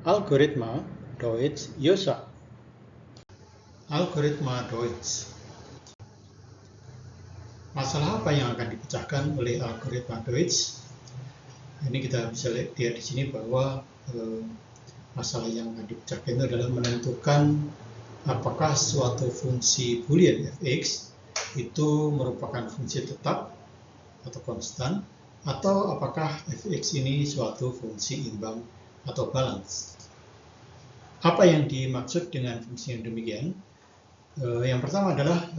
Algoritma Deutsch-Yosa. Algoritma Deutsch. Masalah apa yang akan dipecahkan oleh algoritma Deutsch? Ini kita bisa lihat di sini bahwa masalah yang akan dipecahkan itu adalah menentukan apakah suatu fungsi boolean fx itu merupakan fungsi tetap atau konstan, atau apakah fx ini suatu fungsi imbang atau balance. Apa yang dimaksud dengan fungsi yang demikian? Yang pertama adalah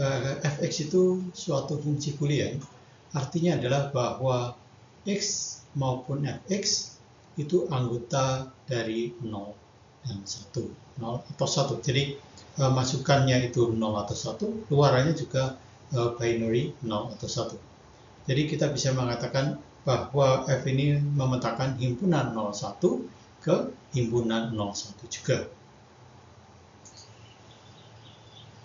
fx itu suatu fungsi boolean, artinya adalah bahwa x maupun fx itu anggota dari 0 dan 1, 0 atau 1. Jadi masukannya itu 0 atau 1, keluarannya juga binary 0 atau 1. Jadi kita bisa mengatakan bahwa f ini memetakan himpunan 01 ke himpunan 01 juga.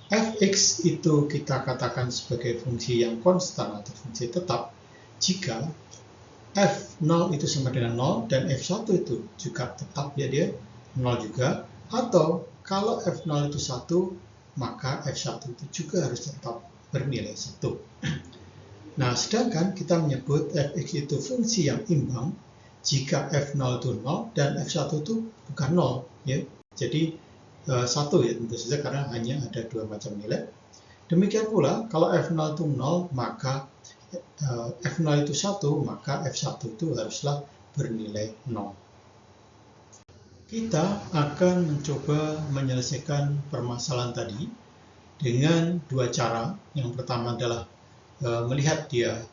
Fx itu kita katakan sebagai fungsi yang konstan atau fungsi tetap jika f0 itu sama dengan 0 dan f1 itu juga tetap, ya dia 0 juga, atau kalau f0 itu 1 maka f1 itu juga harus tetap bernilai 1. Nah, sedangkan kita menyebut fx itu fungsi yang imbang jika f0 itu 0 dan f1 itu bukan 0, ya. Jadi 1, ya, tentu saja karena hanya ada dua macam nilai. Demikian pula kalau f0 itu 0 maka f0 itu 1 maka f1 itu haruslah bernilai 0. Kita akan mencoba menyelesaikan permasalahan tadi dengan dua cara. Yang pertama adalah melihat dia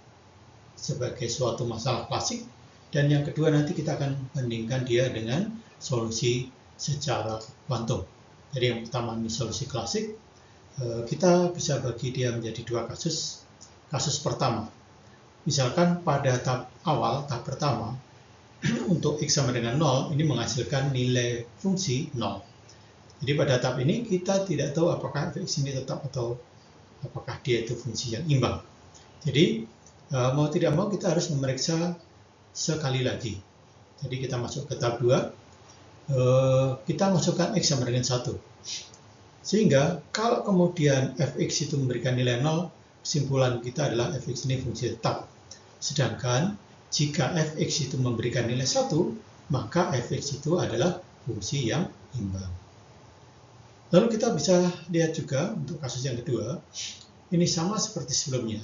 sebagai suatu masalah klasik, dan yang kedua nanti kita akan bandingkan dia dengan solusi secara kuantum. Jadi yang pertama ini solusi klasik, kita bisa bagi dia menjadi dua kasus. Kasus pertama, misalkan pada tahap awal, tahap pertama, untuk x sama dengan 0 ini menghasilkan nilai fungsi 0. Jadi pada tahap ini kita tidak tahu apakah fx ini tetap atau apakah dia itu fungsi yang imbang. Jadi mau tidak mau kita harus memeriksa sekali lagi. Jadi kita masuk ke tahap 2, kita masukkan x sama dengan 1. Sehingga kalau kemudian fx itu memberikan nilai 0, kesimpulan kita adalah fx ini fungsi tetap. Sedangkan jika fx itu memberikan nilai 1, maka fx itu adalah fungsi yang imbang. Lalu kita bisa lihat juga untuk kasus yang kedua, ini sama seperti sebelumnya.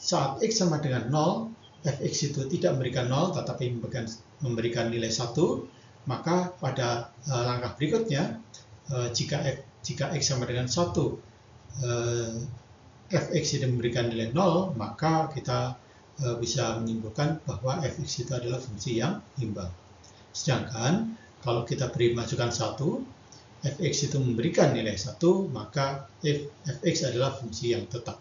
Saat x sama dengan 0, fx itu tidak memberikan 0 tetapi memberikan nilai 1, maka pada langkah berikutnya, jika x sama dengan 1, fx itu memberikan nilai 0, maka kita bisa menyimpulkan bahwa fx itu adalah fungsi yang imbang. Sedangkan kalau kita beri masukan 1, fx itu memberikan nilai 1, maka fx adalah fungsi yang tetap.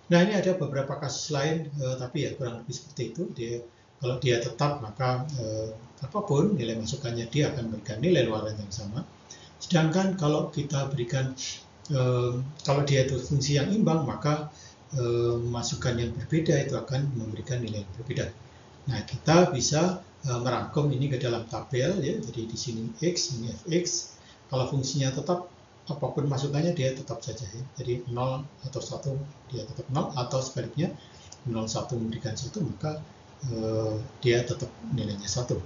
Nah, ini ada beberapa kasus lain, tapi ya kurang lebih seperti itu. Kalau dia tetap, maka apapun nilai masukannya dia akan memberikan nilai luaran yang sama. Sedangkan kalau kita berikan, kalau dia itu fungsi yang imbang, maka masukan yang berbeda itu akan memberikan nilai yang berbeda. Nah, kita bisa merangkum ini ke dalam tabel, ya. Jadi di sini x, ini fx. Kalau fungsinya tetap, apapun masukannya dia tetap saja, ya. Jadi 0 atau 1 dia tetap 0, atau sebaliknya 0, 1 memberikan 1, maka dia tetap nilainya 1.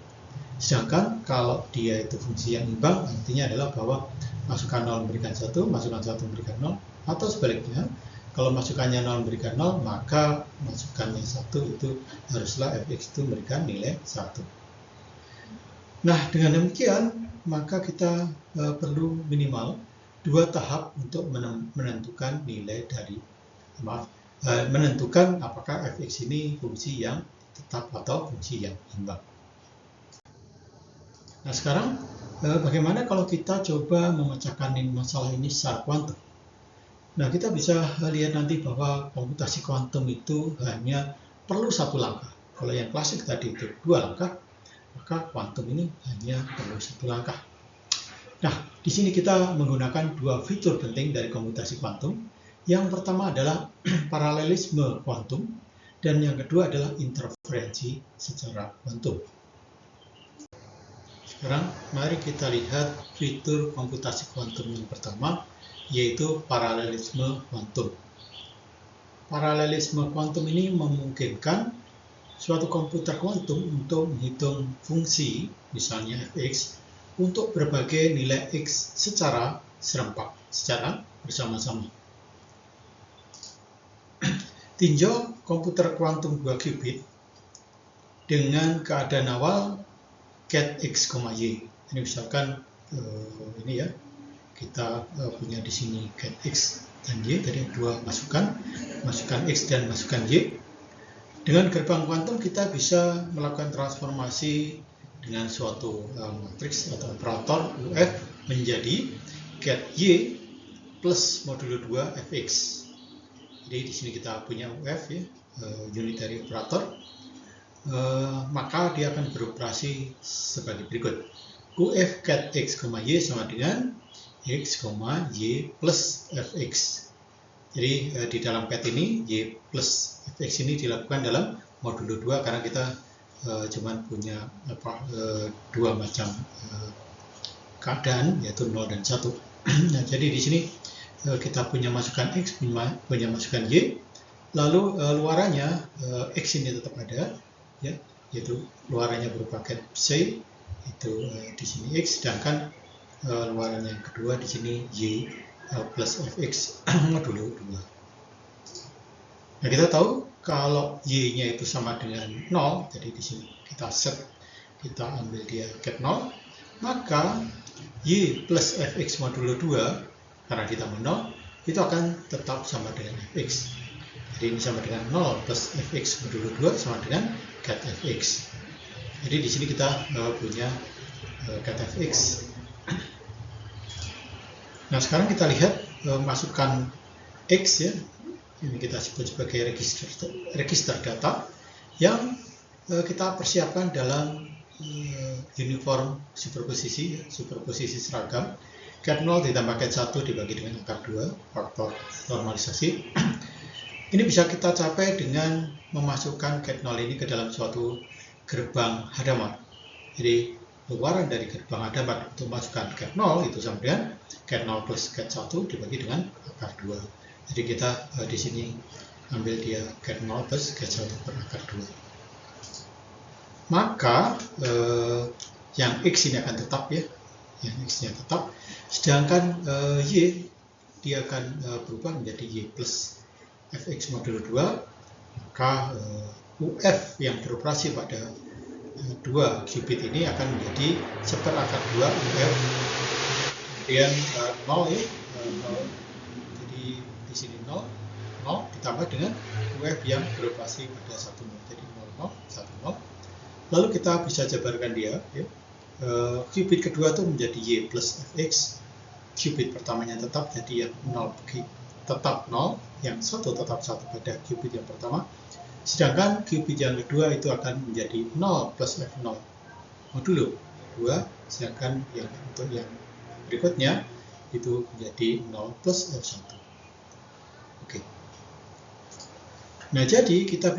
Sedangkan kalau dia itu fungsi yang imbang, artinya adalah bahwa masukan 0 memberikan 1, masukan 1 memberikan 0, atau sebaliknya, kalau masukannya 0 memberikan 0, maka masukannya 1 itu haruslah fx itu memberikan nilai 1. Nah, dengan demikian, maka kita perlu minimal 2 tahap untuk menentukan nilai dari, menentukan apakah fx ini fungsi yang tetap atau fungsi yang imbang. Nah, sekarang bagaimana kalau kita coba memecahkan masalah ini secara kuantum? Nah, kita bisa lihat nanti bahwa komputasi kuantum itu hanya perlu 1 langkah. Kalau yang klasik tadi itu 2 langkah, maka kuantum ini hanya perlu 1 langkah. Nah, di sini kita menggunakan 2 fitur penting dari komputasi kuantum. Yang pertama adalah paralelisme kuantum, dan yang kedua adalah interferensi secara kuantum. Sekarang mari kita lihat fitur komputasi kuantum yang pertama, yaitu paralelisme kuantum. Paralelisme kuantum ini memungkinkan suatu komputer kuantum untuk menghitung fungsi, misalnya fx, untuk berbagai nilai x secara serempak, secara bersama-sama. Tinjau komputer kuantum 2 qubit dengan keadaan awal ket x, y. Ini misalkan ini ya, kita punya di sini ket x dan y, dari dua masukan x dan masukan y. Dengan gerbang kuantum kita bisa melakukan transformasi dengan suatu matriks atau operator UF menjadi ket y plus modulo 2 fx. Jadi di sini kita punya UF ya, unitary operator. Maka dia akan beroperasi sebagai berikut. UF ket x, y sama dengan x, y plus fx. Jadi di dalam ket ini y plus fx ini dilakukan dalam modulo 2 karena kita cuma punya dua macam keadaan, yaitu 0 dan 1. Nah, jadi di sini kita punya masukan x, punya masukan y, lalu luarannya x ini tetap ada, ya, yaitu luarannya berupa ket c, itu di sini x, sedangkan luarannya yang kedua di sini y plus fx modulo 2. Nah, kita tahu kalau y-nya itu sama dengan 0, jadi di sini kita ambil dia ket 0, maka y plus fx modulo 2 karena kita mau 0, itu akan tetap sama dengan fx. Jadi ini sama dengan 0 plus fx modulo 2 sama dengan ket fx. Jadi di sini kita punya ket fx. Nah, sekarang kita lihat masukan x ya. Ini kita sebut sebagai register data yang kita persiapkan dalam uniform superposisi, superposisi seragam. Ket 0 ditambah ket 1 dibagi dengan akar 2, faktor normalisasi. Ini bisa kita capai dengan memasukkan ket 0 ini ke dalam suatu gerbang Hadamard. Jadi luaran dari gerbang Hadamard untuk masukkan ket 0 itu sama dengan ket 0 plus ket 1 dibagi dengan akar 2. Jadi kita di sini ambil dia ket 0 plus ket 1 per akar 2. Maka yang x ini akan tetap ya, yang x-nya tetap, sedangkan y dia akan berubah menjadi y plus fx modulo 2, maka UF yang beroperasi pada 2 qubit ini akan menjadi seperakar 2 UF, kemudian 0 ya, 0. Jadi di sini 0 ditambah dengan UF yang beroperasi pada 1 0, jadi 0 0 1 0. Lalu kita bisa jabarkan dia ya. Qubit kedua itu menjadi y plus fx, qubit pertamanya tetap, jadi yang 0 tetap 0, yang 1 tetap 1 pada qubit yang pertama, sedangkan qubit yang kedua itu akan menjadi 0 plus f0 modulo 2, sedangkan yang untuk yang berikutnya itu menjadi 0 plus f1. Oke. Nah, jadi kita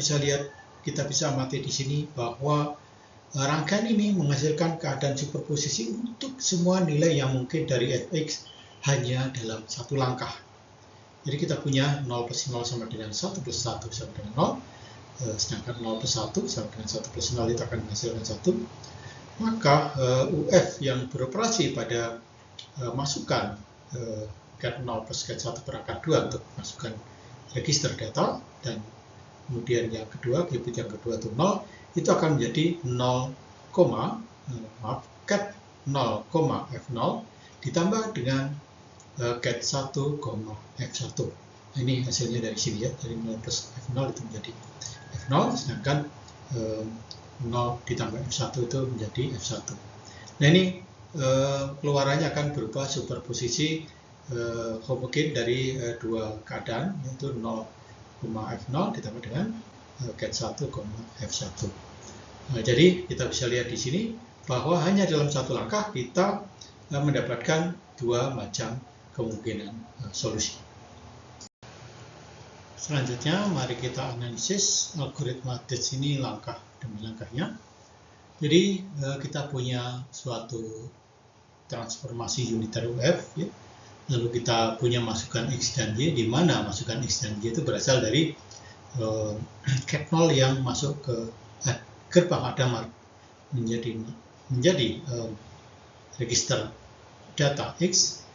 bisa amati di sini bahwa rangkaian ini menghasilkan keadaan superposisi untuk semua nilai yang mungkin dari fx hanya dalam satu langkah. Jadi kita punya 0 plus 0 sama dengan 1 plus 1 sama dengan 0, sedangkan 0 plus 1 sama dengan 1 plus 0 itu akan menghasilkan 1. Maka UF yang beroperasi pada masukan ket 0 plus ket 1 per akar 2 untuk masukkan register data, dan kemudian yang kedua, qubit yang kedua itu 0, itu akan menjadi 0, ket 0, f0 ditambah dengan ket 1, f1. Nah, ini hasilnya dari sini ya, dari 0 plus f0 itu menjadi f0, sedangkan 0 ditambah f1 itu menjadi f1. Nah, ini keluarannya akan berupa superposisi homogen dari dua keadaan, yaitu 0, f0 ditambah dengan ket 1, f1. Nah, jadi kita bisa lihat di sini bahwa hanya dalam satu langkah kita mendapatkan dua macam kemungkinan solusi. Selanjutnya, mari kita analisis algoritma DETS ini langkah demi langkahnya. Jadi kita punya suatu transformasi unitary UF, ya. Lalu kita punya masukan X dan Y, di mana masukan X dan Y itu berasal dari cat 0 yang masuk ke gerbang Hadamard menjadi register data X,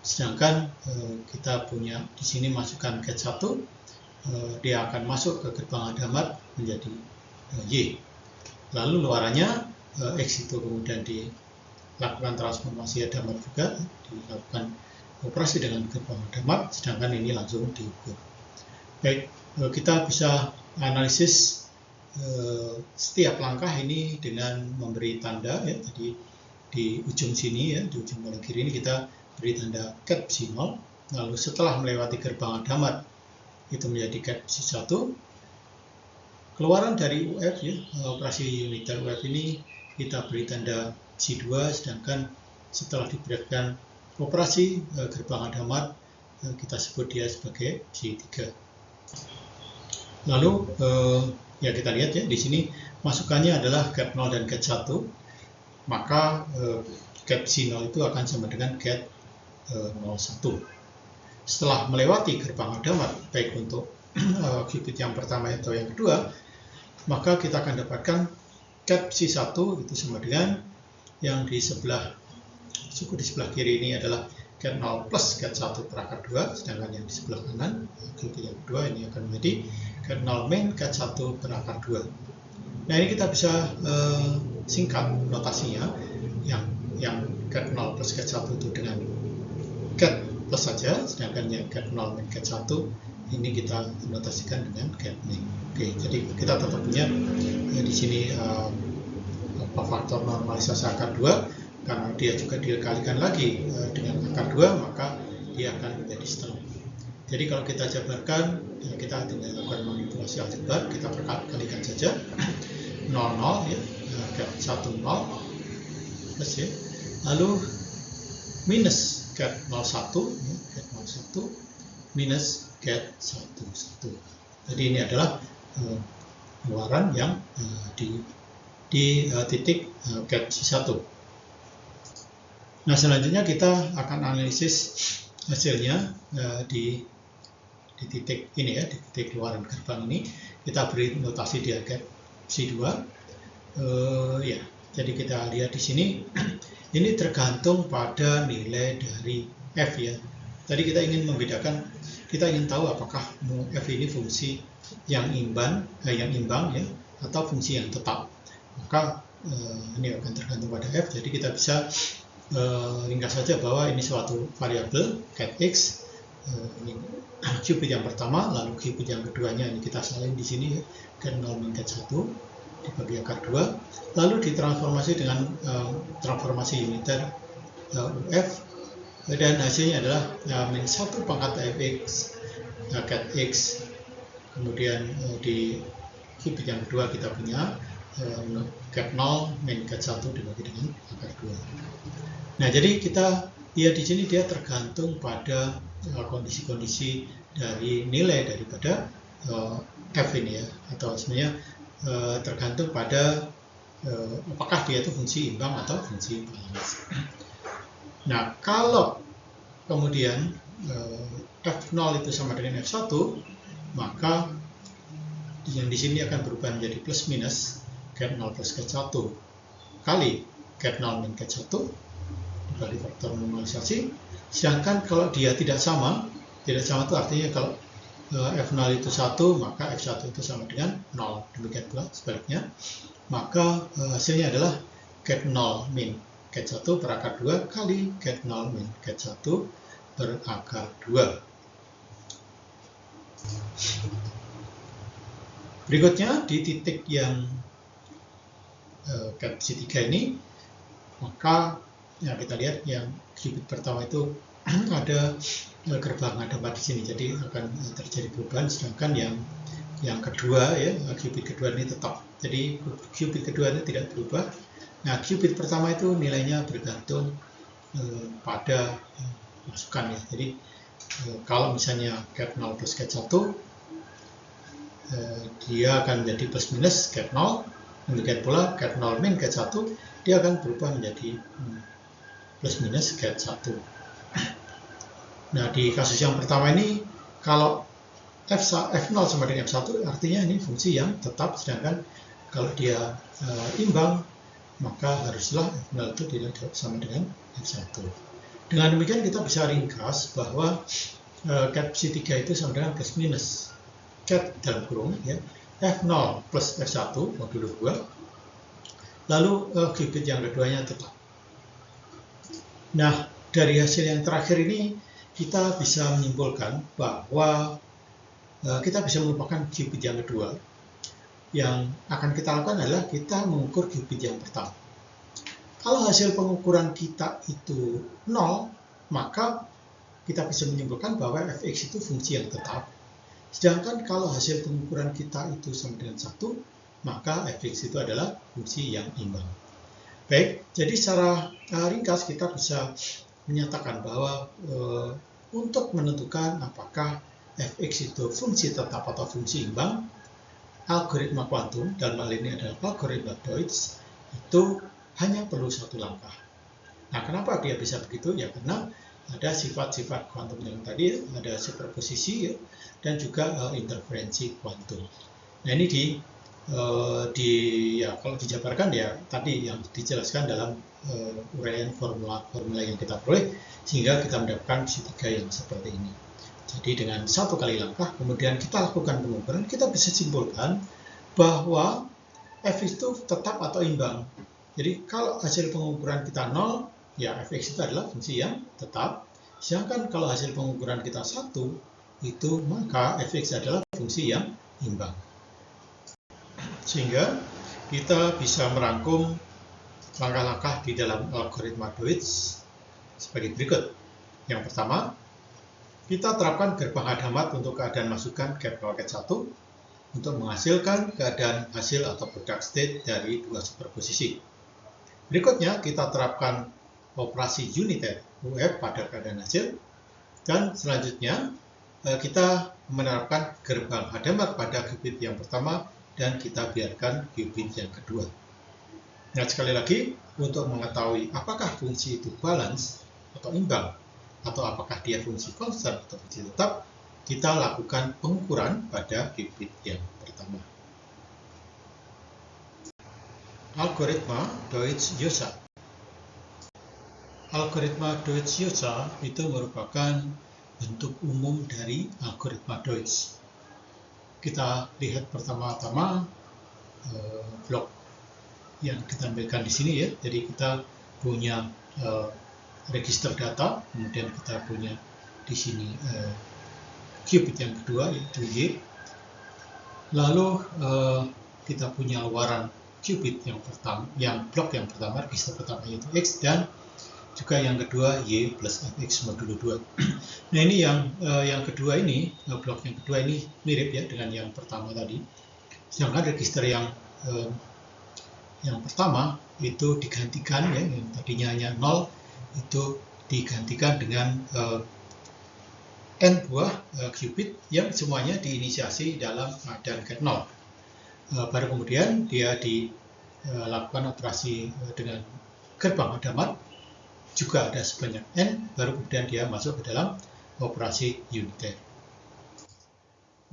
sedangkan kita punya di sini masukan cat 1, dia akan masuk ke gerbang Hadamard menjadi Y. Lalu luarannya X itu kemudian dilakukan transformasi Hadamard juga, dilakukan operasi dengan gerbang Hadamard, sedangkan ini langsung diukur. Baik, kita bisa analisis setiap langkah ini dengan memberi tanda, ya. Jadi di ujung sini, ya, di ujung paling kiri ini kita beri tanda cat psi 0. Lalu setelah melewati gerbang Hadamard itu menjadi cat psi 1. Keluaran dari UF, ya, operasi unitary UF ini kita beri tanda psi 2, sedangkan setelah diberikan operasi gerbang Hadamard kita sebut dia sebagai psi 3. Lalu ya kita lihat, ya, di sini masukannya adalah cat 0 dan cat 1, maka cat psi 0 itu akan sama dengan cat 01. Setelah melewati gerbang Hadamard, baik untuk qubit yang pertama atau yang kedua, maka kita akan dapatkan cat psi 1 itu sama dengan yang di sebelah suku di sebelah kiri ini adalah cat 0 plus cat 1 perangkat 2, sedangkan yang di sebelah kanan qubit yang kedua ini akan menjadi cat 0 min cat 1 perangkat 2. Nah, ini kita bisa singkat notasinya, yang cat 0 plus cat 1 itu dengan cat plus saja, sedangkan yang cat 0 min cat 1 ini kita notasikan dengan cat min. Oke, jadi kita tetap punya di sini faktor normalisasi akar 2, karena dia juga dikalikan lagi dengan akar 2, maka dia akan menjadi setengah. Jadi kalau kita jabarkan, ya, kita tinggal lakukan manipulasi aljabar, kita perkalikan saja 0, 0, ya, cat 1 0 plus, ya, lalu minus cat 01, ya, cat 01 minus cat 11. Jadi ini adalah keluaran yang di titik cat psi 1. Nah, selanjutnya kita akan analisis hasilnya di titik ini, ya, di titik keluaran gerbang ini. Kita beri notasi dia cat psi 2. Ya, jadi kita lihat di sini ini tergantung pada nilai dari f, ya. Tadi kita ingin membedakan, kita ingin tahu apakah f ini fungsi yang imbang, ya, atau fungsi yang tetap. Maka ini akan tergantung pada f. Jadi kita bisa ringkas saja bahwa ini suatu variabel cat x, ini qubit yang pertama, lalu qubit yang keduanya ini kita salin di sini, ya, cat 0 min cat 1 dibagi akar 2, lalu ditransformasi dengan transformasi uniter UF, dan hasilnya adalah min 1 pangkat fx cat x. Kemudian di qubit yang kedua kita punya cat 0 min cat 1 dibagi dengan akar 2. Nah, jadi kita lihat di sini dia tergantung pada kondisi-kondisi dari nilai daripada f ini, ya, atau sebenarnya tergantung pada apakah dia itu fungsi imbang atau fungsi balance. Nah, kalau kemudian f0 itu sama dengan f1, maka yang di sini akan berubah menjadi plus minus cat 0 plus cat 1 kali cat 0 min cat 1 dibagi faktor normalisasi. Sedangkan kalau dia tidak sama itu artinya kalau f0 itu 1, maka f1 itu sama dengan 0. Demikian pula sebaliknya, maka hasilnya adalah cat 0 min cat 1 per akar 2 kali cat 0 min cat 1 per akar 2. Berikutnya di titik yang cat psi 3 ini, maka ya, kita lihat yang qubit pertama itu ada gerbang Hadamard di sini, jadi akan terjadi perubahan, sedangkan yang kedua, ya, qubit kedua ini tetap. Jadi qubit kedua ini tidak berubah. Nah, qubit pertama itu nilainya bergantung pada masukan, ya. Jadi kalau misalnya cat 0 plus cat 1, dia akan menjadi plus minus cat 0, Demikian pula cat 0 min cat 1 dia akan berubah menjadi plus minus cat 1. Nah, di kasus yang pertama ini kalau F0 sama dengan F1 artinya ini fungsi yang tetap, sedangkan kalau dia imbang maka haruslah F0 itu tidak sama dengan F1. Dengan demikian kita bisa ringkas bahwa cat psi 3 itu sama dengan plus minus cat dalam kurung ya, F0 plus F1 modulo 2, lalu qubit yang keduanya tetap. Nah, dari hasil yang terakhir ini kita bisa menyimpulkan bahwa kita bisa melupakan qubit yang kedua. Yang akan kita lakukan adalah kita mengukur qubit yang pertama. Kalau hasil pengukuran kita itu 0, maka kita bisa menyimpulkan bahwa fx itu fungsi yang tetap. Sedangkan kalau hasil pengukuran kita itu sama dengan 1, maka fx itu adalah fungsi yang imbang. Baik, jadi secara ringkas kita bisa menyatakan bahwa untuk menentukan apakah fx itu fungsi tetap atau fungsi imbang, algoritma kuantum, dalam hal ini adalah algoritma Deutsch, itu hanya perlu satu langkah. Nah, kenapa dia bisa begitu? Ya karena ada sifat-sifat kuantum yang tadi, ada superposisi ya, dan juga interferensi kuantum. Nah, ini kalau dijabarkan ya tadi yang dijelaskan dalam uraian formula yang kita peroleh, sehingga kita mendapatkan psi 3 yang seperti ini. Jadi dengan satu kali langkah, kemudian kita lakukan pengukuran, kita bisa simpulkan bahwa f itu tetap atau imbang. Jadi kalau hasil pengukuran kita 0, ya fx itu adalah fungsi yang tetap. Sedangkan kalau hasil pengukuran kita 1, itu maka fx adalah fungsi yang imbang. Sehingga kita bisa merangkum langkah-langkah di dalam algoritma Deutsch sebagai berikut. Yang pertama, kita terapkan gerbang Hadamard untuk keadaan masukan cat 0 cat 1 untuk menghasilkan keadaan hasil atau product state dari dua superposisi. Berikutnya, kita terapkan operasi unitary UF pada keadaan hasil, dan selanjutnya kita menerapkan gerbang Hadamard pada qubit yang pertama dan kita biarkan qubit yang kedua. Nah, sekali lagi, untuk mengetahui apakah fungsi itu balance atau imbang, atau apakah dia fungsi konstan atau fungsi tetap, kita lakukan pengukuran pada qubit yang pertama. Algoritma Deutsch-Jozsa. Algoritma Deutsch-Jozsa itu merupakan bentuk umum dari algoritma Deutsch. Kita lihat pertama-tama blok yang kita ambilkan di sini ya. Jadi kita punya register data, kemudian kita punya di sini qubit yang kedua yaitu Y, lalu kita punya luaran qubit yang pertama, blok yang pertama, register pertama yaitu X, dan juga yang kedua Y plus Fx modulo 2. Nah, ini yang kedua ini, blok yang kedua ini mirip ya dengan yang pertama tadi. Sedangkan register yang pertama itu digantikan ya, yang tadinya hanya 0 itu digantikan dengan n buah qubit yang semuanya diinisiasi dalam keadaan cat 0. Baru kemudian dia dilakukan operasi dengan gerbang Hadamard, juga ada sebanyak n, baru kemudian dia masuk ke dalam operasi unitary.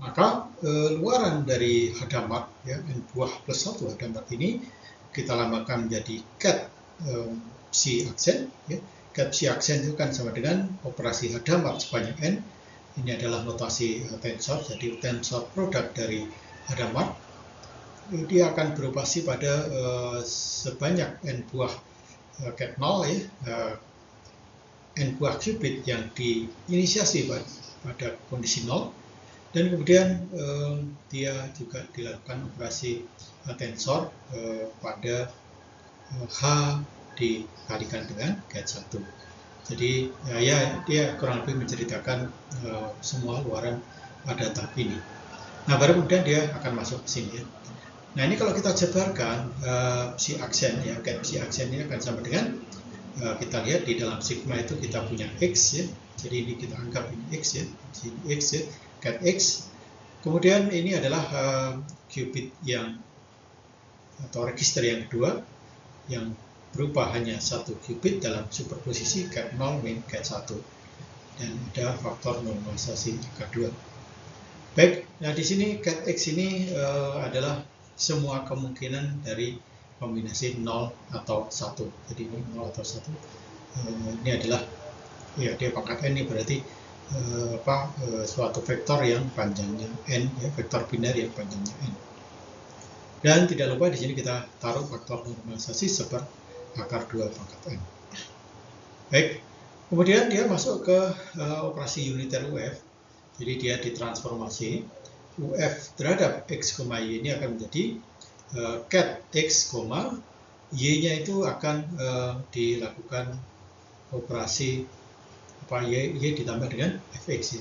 Maka luaran dari Hadamard ya, n buah plus 1 Hadamard ini kita lambangkan menjadi cat psi aksen ya. Cat psi aksen itu kan sama dengan operasi Hadamard sebanyak n. Ini adalah notasi tensor, jadi tensor produk dari Hadamard. Dia akan beroperasi pada sebanyak n buah cat 0 ya, n buah qubit yang diinisiasi pada kondisi 0, dan kemudian dia juga dilakukan operasi tensor pada H dikalikan dengan cat 1. Jadi ya dia kurang lebih menceritakan semua luaran pada tahap ini. Nah, baru kemudian dia akan masuk ke sini ya. Nah, ini kalau kita jabarkan psi aksen ya, cat psi aksen ini akan sama dengan kita lihat di dalam sigma itu kita punya X ya. Jadi ini kita anggap ini X ya, sini X ya, cat X. Kemudian ini adalah qubit yang atau register yang kedua yang berupa hanya satu qubit dalam superposisi gate 0 min gate 1, dan ada faktor normalisasi akar 2. Baik, nah di sini gate X ini adalah semua kemungkinan dari kombinasi 0 atau 1. Jadi 0 atau 1 ini adalah ya dia pangkat n, ini berarti suatu vektor yang panjangnya n, ya, vektor biner yang panjangnya n. Dan tidak lupa di sini kita taruh faktor normalisasi seper akar 2 pangkat n. Baik, kemudian dia masuk ke operasi uniter UF. Jadi dia ditransformasi, UF terhadap X, Y ini akan menjadi ket X, Y-nya itu akan dilakukan operasi Y ditambah dengan Fx.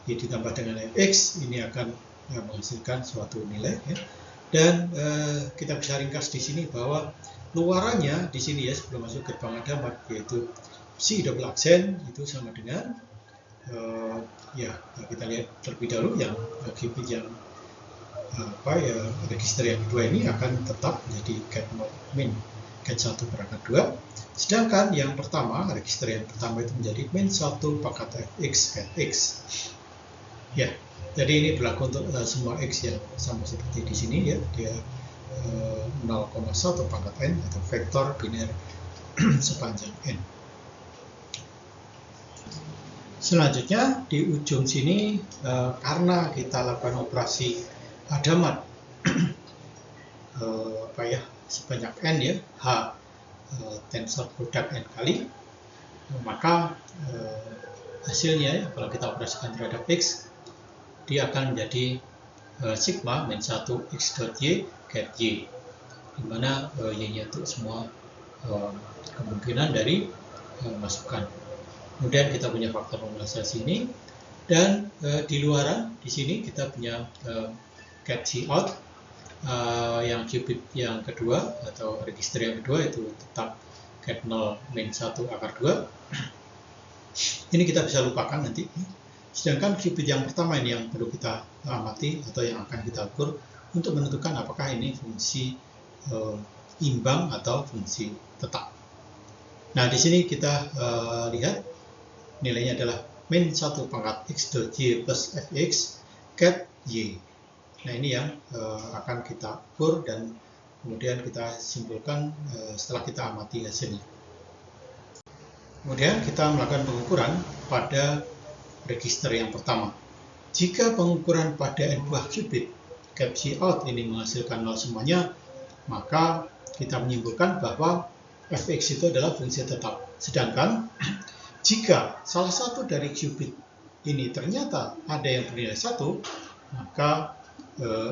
Y ditambah dengan Fx ini akan menghasilkan suatu nilai, ya. Dan kita bisa ringkas di sini bahwa luarannya di sini, ya, sebelum masuk gerbang adamat, yaitu psi double aksen itu sama dengan ya kita lihat terlebih dahulu yang qubit yang register yang kedua ini akan tetap menjadi gate 0 min gate 1 per akar 2, sedangkan yang pertama, register yang pertama itu menjadi min 1 pangkat Fx gate X. Ya, jadi ini berlaku untuk semua X yang sama seperti di sini, ya, dia 0,1 pangkat n atau vektor biner sepanjang n. Selanjutnya di ujung sini karena kita lakukan operasi adamat sebanyak n, ya, H tensor produk n kali, maka hasilnya, ya, kalau kita operasikan terhadap X, dia akan menjadi sigma min 1 X dot Y get Y, dimana Y-nya itu semua kemungkinan dari masukan. Kemudian kita punya faktor normalisasi ini, dan di luaran di sini kita punya gate C out, yang qubit yang kedua atau register yang kedua itu tetap gate 0 min 1 akar 2. Ini kita bisa lupakan nanti. Sedangkan qubit yang pertama ini yang perlu kita amati atau yang akan kita ukur untuk menentukan apakah ini fungsi imbang atau fungsi tetap. Nah, di sini kita lihat nilainya adalah min 1 pangkat X dot Y plus Fx get Y. Nah, ini yang akan kita ukur dan kemudian kita simpulkan setelah kita amati hasilnya. Kemudian kita melakukan pengukuran pada register yang pertama. Jika pengukuran pada n buah qubit gap C out ini menghasilkan 0 semuanya, maka kita menyimpulkan bahwa Fx itu adalah fungsi tetap. Sedangkan jika salah satu dari qubit ini ternyata ada yang bernilai 1, maka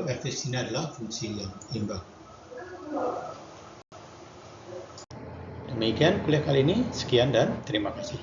Fx ini adalah fungsi yang imbang. Demikian kuliah kali ini, sekian dan terima kasih.